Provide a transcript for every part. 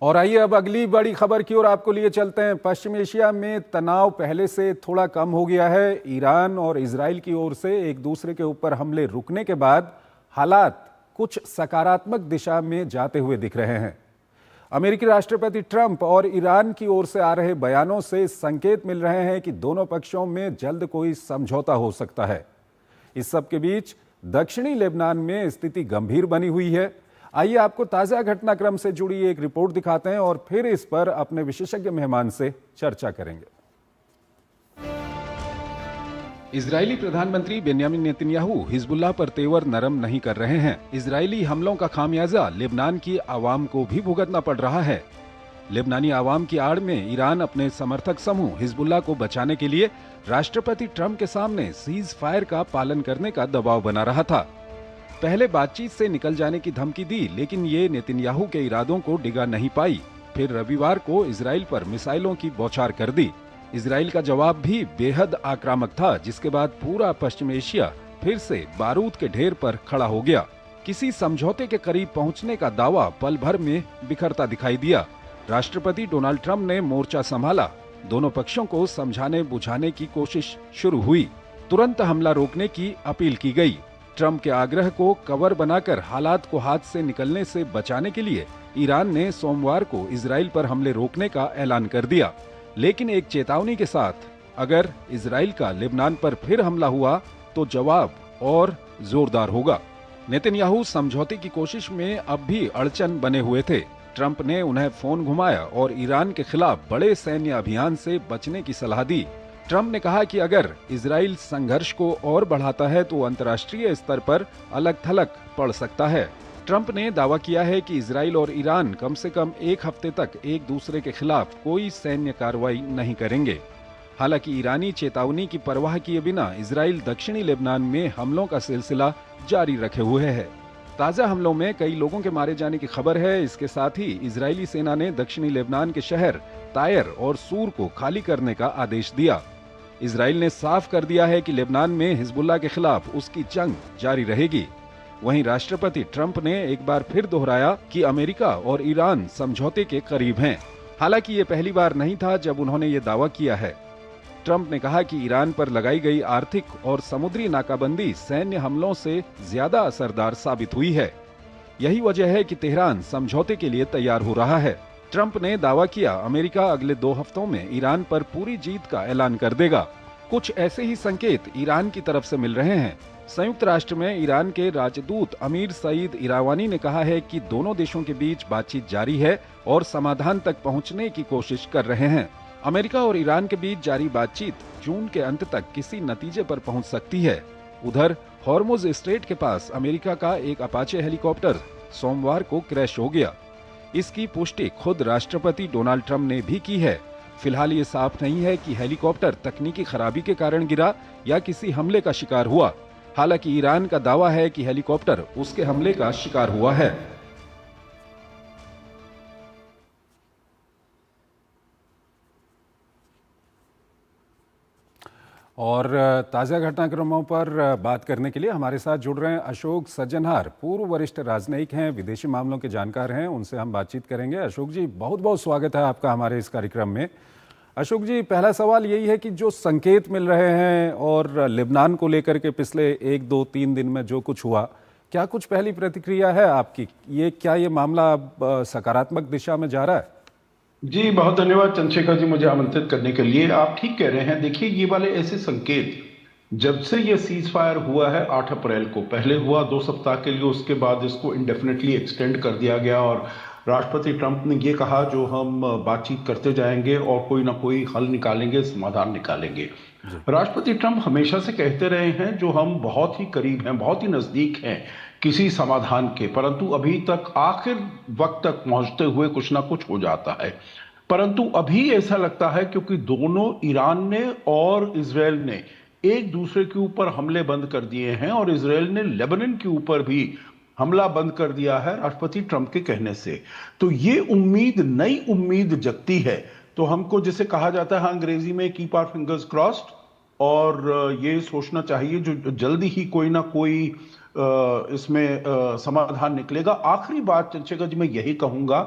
और आइए अब अगली बड़ी खबर की ओर आपको लिए चलते हैं। पश्चिम एशिया में तनाव पहले से थोड़ा कम हो गया है। ईरान और इजराइल की ओर से एक दूसरे के ऊपर हमले रुकने के बाद हालात कुछ सकारात्मक दिशा में जाते हुए दिख रहे हैं। अमेरिकी राष्ट्रपति ट्रंप और ईरान की ओर से आ रहे बयानों से संकेत मिल रहे हैं कि दोनों पक्षों में जल्द कोई समझौता हो सकता है। इस सब के बीच दक्षिणी लेबनान में स्थिति गंभीर बनी हुई है। आइए आपको ताज़ा घटनाक्रम से जुड़ी एक रिपोर्ट दिखाते हैं और फिर इस पर अपने विशेषज्ञ मेहमान से चर्चा करेंगे। इजरायली प्रधानमंत्री बेंयामिन नेतन्याहू हिजबुल्लाह पर तेवर नरम नहीं कर रहे हैं। इजरायली हमलों का खामियाजा लेबनान की आवाम को भी भुगतना पड़ रहा है। लेबनानी आवाम की आड़ में ईरान अपने समर्थक समूह हिजबुल्लाह को बचाने के लिए राष्ट्रपति ट्रंप के सामने सीज फायर का पालन करने का दबाव बना रहा था। पहले बातचीत से निकल जाने की धमकी दी, लेकिन ये नेतन्याहू के इरादों को डिगा नहीं पाई। फिर रविवार को इजराइल पर मिसाइलों की बौछार कर दी। इजराइल का जवाब भी बेहद आक्रामक था, जिसके बाद पूरा पश्चिम एशिया फिर से बारूद के ढेर पर खड़ा हो गया। किसी समझौते के करीब पहुंचने का दावा पल भर में बिखरता दिखाई दिया। राष्ट्रपति डोनाल्ड ट्रंप ने मोर्चा संभाला। दोनों पक्षों को समझाने बुझाने की कोशिश शुरू हुई। तुरंत हमला रोकने की अपील की गई। ट्रंप के आग्रह को कवर बनाकर हालात को हाथ से निकलने से बचाने के लिए ईरान ने सोमवार को इजराइल पर हमले रोकने का ऐलान कर दिया, लेकिन एक चेतावनी के साथ, अगर इजराइल का लेबनान पर फिर हमला हुआ तो जवाब और जोरदार होगा। नेतन्याहू समझौते की कोशिश में अब भी अड़चन बने हुए थे। ट्रंप ने उन्हें फोन घुमाया और ईरान के खिलाफ बड़े सैन्य अभियान से बचने की सलाह दी। ट्रंप ने कहा कि अगर इजराइल संघर्ष को और बढ़ाता है तो अंतर्राष्ट्रीय स्तर पर अलग थलग पड़ सकता है। ट्रंप ने दावा किया है कि इजराइल और ईरान कम से कम एक हफ्ते तक एक दूसरे के खिलाफ कोई सैन्य कार्रवाई नहीं करेंगे। हालांकि ईरानी चेतावनी की परवाह किए बिना इजराइल दक्षिणी लेबनान में हमलों का सिलसिला जारी रखे हुए है। ताजा हमलों में कई लोगों के मारे जाने की खबर है। इसके साथ ही इजरायली सेना ने दक्षिणी लेबनान के शहर तायर और सूर को खाली करने का आदेश दिया। इजराइल ने साफ कर दिया है कि लेबनान में हिजबुल्लाह के खिलाफ उसकी जंग जारी रहेगी। वहीं राष्ट्रपति ट्रंप ने एक बार फिर दोहराया कि अमेरिका और ईरान समझौते के करीब हैं। हालांकि ये पहली बार नहीं था जब उन्होंने ये दावा किया है। ट्रंप ने कहा कि ईरान पर लगाई गई आर्थिक और समुद्री नाकाबंदी सैन्य हमलों से ज्यादा असरदार साबित हुई है। यही वजह है कि तेहरान समझौते के लिए तैयार हो रहा है। ट्रंप ने दावा किया अमेरिका अगले 2 हफ्तों में ईरान पर पूरी जीत का ऐलान कर देगा। कुछ ऐसे ही संकेत ईरान की तरफ से मिल रहे हैं। संयुक्त राष्ट्र में ईरान के राजदूत अमीर सईद इरावानी ने कहा है कि दोनों देशों के बीच बातचीत जारी है और समाधान तक पहुंचने की कोशिश कर रहे हैं। अमेरिका और ईरान के बीच जारी बातचीत जून के अंत तक किसी नतीजे पर पहुंच सकती है। उधर हॉर्मुज स्ट्रेट के पास अमेरिका का एक अपाचे हेलीकॉप्टर सोमवार को क्रैश हो गया। इसकी पुष्टि खुद राष्ट्रपति डोनाल्ड ट्रंप ने भी की है। फिलहाल ये साफ नहीं है कि हेलीकॉप्टर तकनीकी खराबी के कारण गिरा या किसी हमले का शिकार हुआ। हालांकि ईरान का दावा है कि हेलीकॉप्टर उसके हमले का शिकार हुआ है। और ताज़ा घटनाक्रमों पर बात करने के लिए हमारे साथ जुड़ रहे हैं अशोक सज्जनहार, पूर्व वरिष्ठ राजनयिक हैं, विदेशी मामलों के जानकार हैं। उनसे हम बातचीत करेंगे। अशोक जी, बहुत बहुत स्वागत है आपका हमारे इस कार्यक्रम में। अशोक जी, पहला सवाल यही है कि जो संकेत मिल रहे हैं और लेबनान को लेकर के पिछले 1, 2, 3 दिन में जो कुछ हुआ, क्या कुछ पहली प्रतिक्रिया है आपकी? क्या ये मामला अब सकारात्मक दिशा में जा रहा है? जी बहुत धन्यवाद चंद्रशेखर जी, मुझे आमंत्रित करने के लिए। आप ठीक कह रहे हैं। देखिए, ये वाले ऐसे संकेत जब से ये सीज फायर हुआ है 8 अप्रैल को, पहले हुआ 2 सप्ताह के लिए, उसके बाद इसको इंडेफिनेटली एक्सटेंड कर दिया गया और राष्ट्रपति ट्रंप ने ये कहा जो हम बातचीत करते जाएंगे और कोई ना कोई हल निकालेंगे, समाधान निकालेंगे। राष्ट्रपति ट्रंप हमेशा से कहते रहे हैं जो हम बहुत ही करीब हैं, बहुत ही नजदीक हैं किसी समाधान के, परंतु अभी तक आखिर वक्त तक पहुंचते हुए कुछ ना कुछ हो जाता है। परंतु अभी ऐसा लगता है क्योंकि दोनों, ईरान ने और इजराइल ने एक दूसरे के ऊपर हमले बंद कर दिए हैं और इजराइल ने लेबनान के ऊपर भी हमला बंद कर दिया है राष्ट्रपति ट्रंप के कहने से। तो ये उम्मीद, नई उम्मीद जगती है। तो हमको जिसे कहा जाता है अंग्रेजी में कीप आवर फिंगर्स क्रॉस्ड, और ये सोचना चाहिए जो जल्दी ही कोई ना कोई इसमें समाधान निकलेगा। आखिरी बात चंद्रशेखर जी मैं यही कहूंगा,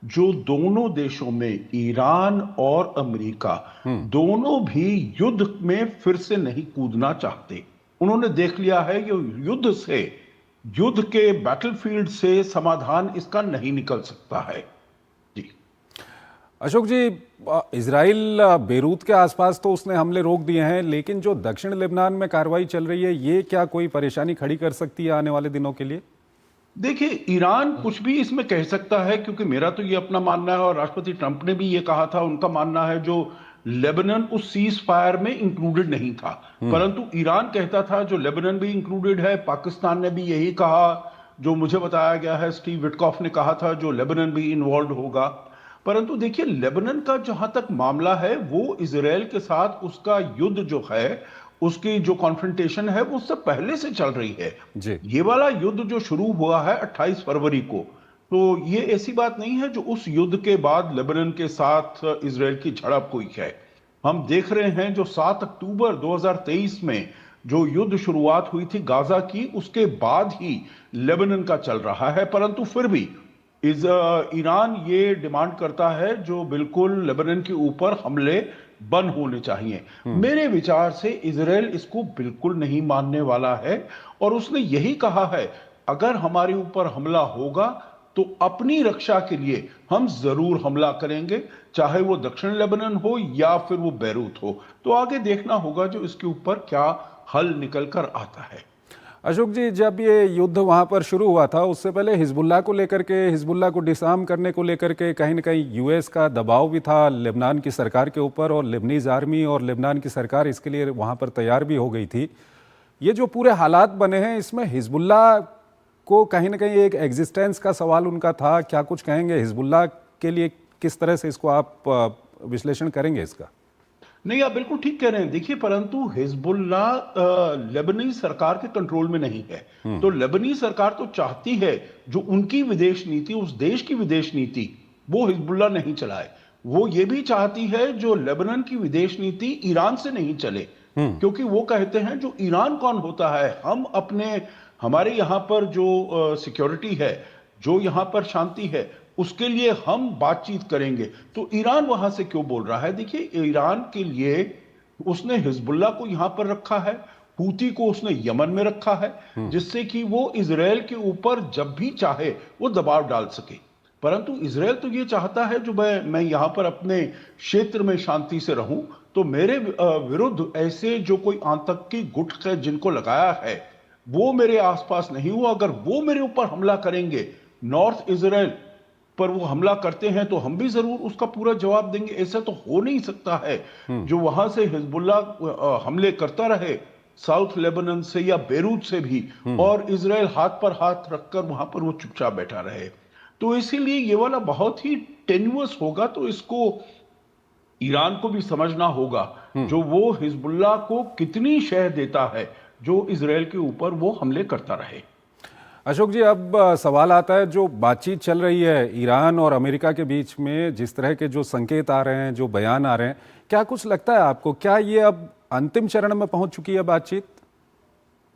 जो दोनों देशों में, ईरान और अमेरिका, दोनों भी युद्ध में फिर से नहीं कूदना चाहते। उन्होंने देख लिया है कि युद्ध के बैटलफील्ड से समाधान इसका नहीं निकल सकता है। जी अशोक जी, इजराइल बेरूत के आसपास तो उसने हमले रोक दिए हैं, लेकिन जो दक्षिण लेबनान में कार्रवाई चल रही है, ये क्या कोई परेशानी खड़ी कर सकती है आने वाले दिनों के लिए? देखिए, ईरान कुछ भी इसमें कह सकता है, क्योंकि मेरा तो ये अपना मानना है और राष्ट्रपति ट्रंप ने भी ये कहा था, उनका मानना है जो लेबनान उस सीज फायर में इंक्लूडेड नहीं था, परंतु ईरान कहता था जो लेबनान भी इंक्लूडेड है। पाकिस्तान ने भी यही कहा, जो मुझे बताया गया है, स्टीव विटकॉफ ने कहा था जो लेबनान भी इन्वॉल्व होगा। परंतु देखिए, लेबनान का जहां तक मामला है, वो इजराइल के साथ उसका युद्ध जो है, उसकी जो कॉन्फ्रंटेशन है, वो उससे पहले से चल रही है। जी। ये वाला युद्ध जो शुरू हुआ है 28 फरवरी को, तो ये ऐसी बात नहीं है जो उस युद्ध के बाद लेबनान के साथ इजराइल की झड़प हुई है। हम देख रहे हैं जो 7 अक्टूबर 2023 में जो युद्ध शुरुआत हुई थी गाजा की, उसके बाद ही लेबनान का चल रहा है। परंतु फिर भी ईरान ये डिमांड करता है जो बिल्कुल लेबनान के ऊपर हमले बंद होने चाहिए। मेरे विचार से इजराइल इसको बिल्कुल नहीं मानने वाला है और उसने यही कहा है, अगर हमारे ऊपर हमला होगा तो अपनी रक्षा के लिए हम जरूर हमला करेंगे, चाहे वो दक्षिण लेबनान हो या फिर वो बैरूत हो। तो आगे देखना होगा जो इसके ऊपर क्या हल निकल कर आता है। अशोक जी, जब ये युद्ध वहाँ पर शुरू हुआ था, उससे पहले हिजबुल्लाह को लेकर के, हिजबुल्लाह को डिसआर्म करने को लेकर के कहीं न कहीं यूएस का दबाव भी था लेबनान की सरकार के ऊपर, और लेबनीज आर्मी और लेबनान की सरकार इसके लिए वहाँ पर तैयार भी हो गई थी। ये जो पूरे हालात बने हैं, इसमें हिजबुल्लाह को कहीं न कहीं एक एग्जिस्टेंस का सवाल उनका था। क्या कुछ कहेंगे हिजबुल्लाह के लिए, किस तरह से इसको आप विश्लेषण करेंगे इसका? नहीं, आप बिल्कुल ठीक कह रहे हैं। देखिए, परंतु हिजबुल्लाह लेबनी सरकार के कंट्रोल में नहीं है। तो लेबनी सरकार तो चाहती है जो उनकी विदेश नीति, उस देश की विदेश नीति, वो हिजबुल्लाह नहीं चलाए। वो ये भी चाहती है जो लेबनान की विदेश नीति ईरान से नहीं चले, क्योंकि वो कहते हैं जो ईरान कौन होता है, हम हमारे यहां पर जो सिक्योरिटी है, जो यहां पर शांति है, उसके लिए हम बातचीत करेंगे। तो ईरान वहां से क्यों बोल रहा है? देखिए, ईरान के लिए उसने हिजबुल्लाह को यहां पर रखा है, हूती को उसने यमन में रखा है, जिससे कि वो इजराइल के ऊपर जब भी चाहे वो दबाव डाल सके। परंतु इजराइल तो ये चाहता है जो मैं यहां पर अपने क्षेत्र में शांति से रहूं, तो मेरे विरुद्ध ऐसे जो कोई आतंकी गुट है जिनको लगाया है, वो मेरे आसपास नहीं हुआ। अगर वो मेरे ऊपर हमला करेंगे, नॉर्थ इजराइल पर वो हमला करते हैं, तो हम भी जरूर उसका पूरा जवाब देंगे। ऐसा तो हो नहीं सकता है जो वहां से हिजबुल्लाह हमले करता रहे, साउथ लेबनान से या बेरूत से भी, और इजराइल हाथ पर हाथ रखकर वहां पर वो चुपचाप बैठा रहे। तो इसीलिए ये वाला बहुत ही टेन्युअस होगा। तो इसको ईरान को भी समझना होगा जो वो हिजबुल्लाह को कितनी शह देता है जो इजराइल के ऊपर वो हमले करता रहे। अशोक जी, अब सवाल आता है, जो बातचीत चल रही है ईरान और अमेरिका के बीच में, जिस तरह के जो संकेत आ रहे हैं, जो बयान आ रहे हैं, क्या कुछ लगता है आपको, क्या ये अब अंतिम चरण में पहुंच चुकी है बातचीत?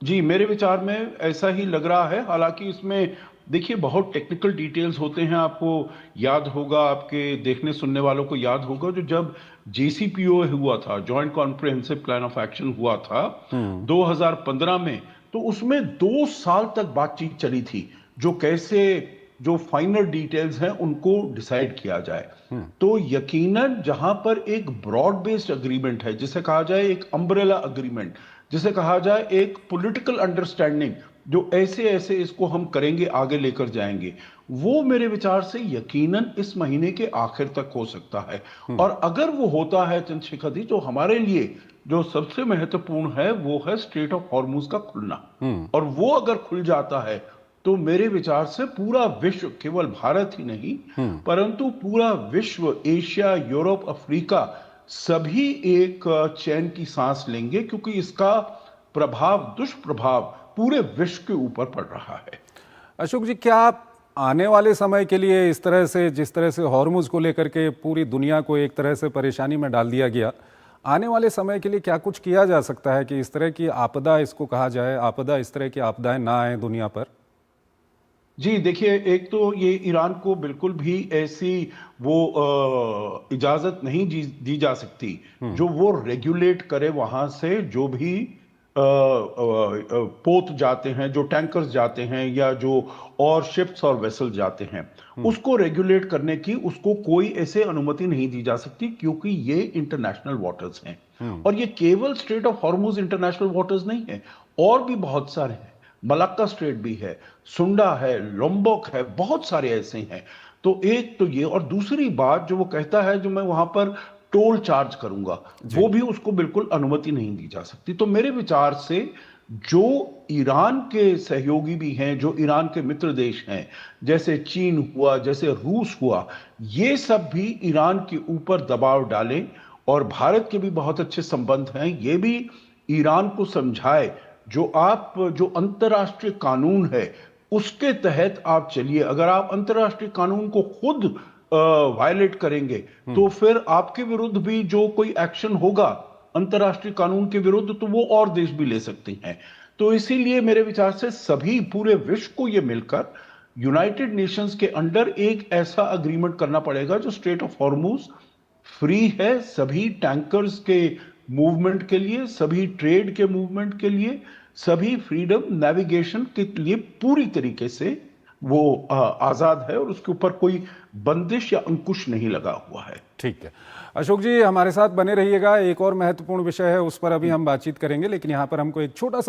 जी, मेरे विचार में ऐसा ही लग रहा है। हालांकि इसमें देखिए बहुत टेक्निकल डिटेल्स होते हैं। आपको याद होगा, आपके देखने सुनने वालों को याद होगा, जो जब JCPOA हुआ था, joint comprehensive plan of action हुआ था 2015 में, तो उसमें 2 साल तक बातचीत चली थी, जो कैसे जो फाइनल डिटेल्स हैं उनको डिसाइड किया जाए। तो यकीनन जहां पर एक ब्रॉड बेस्ड अग्रीमेंट है, जिसे कहा जाए एक अम्ब्रेला अग्रीमेंट, जिसे कहा जाए एक पॉलिटिकल अंडरस्टैंडिंग, जो ऐसे ऐसे इसको हम करेंगे, आगे लेकर जाएंगे, वो मेरे विचार से यकीनन इस महीने के आखिर तक हो सकता है। और अगर वो होता है चंद्रशेखर जी, तो हमारे लिए जो सबसे महत्वपूर्ण है वो है स्ट्रेट ऑफ हॉर्मुज का खुलना। और वो अगर खुल जाता है तो मेरे विचार से पूरा विश्व, केवल भारत ही नहीं परंतु पूरा विश्व, एशिया, यूरोप, अफ्रीका, सभी एक चैन की सांस लेंगे, क्योंकि इसका प्रभाव, दुष्प्रभाव पूरे विश्व के ऊपर पड़ रहा है। अशोक जी, क्या आप आने वाले समय के लिए इस तरह से, जिस तरह से हॉर्मुज को लेकर के पूरी दुनिया को एक तरह से परेशानी में डाल दिया गया, आने वाले समय के लिए क्या कुछ किया जा सकता है कि इस तरह की आपदा, इसको कहा जाए आपदा, इस तरह की आपदाएं ना आए दुनिया पर? जी देखिए, एक तो ये ईरान को बिल्कुल भी ऐसी वो इजाजत नहीं दी जा सकती जो वो रेगुलेट करे वहां से जो भी पोत जाते हैं, जो टैंकर्स जाते हैं या जो और शिप्स और वेसल जाते हैं, उसको रेगुलेट करने की उसको कोई ऐसे अनुमति नहीं दी जा सकती, क्योंकि ये इंटरनेशनल वाटर्स हैं। और ये केवल straight of Hormuz international waters नहीं है, और भी बहुत सारे हैं। मलाक्का स्ट्रेट भी है, सुंडा है, लोम्बोक है, बहुत सारे ऐसे हैं। तो एक तो ये, और दूसरी बात जो वो कहता है जो मैं वहां पर टोल चार्ज करूंगा, वो भी उसको बिल्कुल अनुमति नहीं दी जा सकती। तो मेरे विचार से जो ईरान के सहयोगी भी हैं, जो ईरान के मित्र देश हैं, जैसे चीन हुआ, जैसे रूस हुआ, ये सब भी ईरान के ऊपर दबाव डालें। और भारत के भी बहुत अच्छे संबंध हैं, ये भी ईरान को समझाए जो अंतर्राष्ट्रीय कानून है उसके तहत आप चलिए। अगर आप अंतर्राष्ट्रीय कानून को खुद वायलेट करेंगे तो फिर आपके विरुद्ध भी जो कोई एक्शन होगा अंतर्राष्ट्रीय कानून के विरुद्ध, तो वो और देश भी ले सकते हैं। तो इसीलिए मेरे विचार से सभी पूरे विश्व को ये मिलकर यूनाइटेड नेशंस के अंडर एक ऐसा अग्रीमेंट करना पड़ेगा जो स्ट्रेट ऑफ हॉर्मुज फ्री है सभी टैंकर्स के मूवमेंट के लिए, सभी ट्रेड के मूवमेंट के लिए, सभी फ्रीडम नेविगेशन के लिए पूरी तरीके से वो आजाद है, और उसके ऊपर कोई बंदिश या अंकुश नहीं लगा हुआ है। ठीक है, अशोक जी हमारे साथ बने रहिएगा। एक और महत्वपूर्ण विषय है, उस पर अभी हम बातचीत करेंगे, लेकिन यहाँ पर हमको एक छोटा सा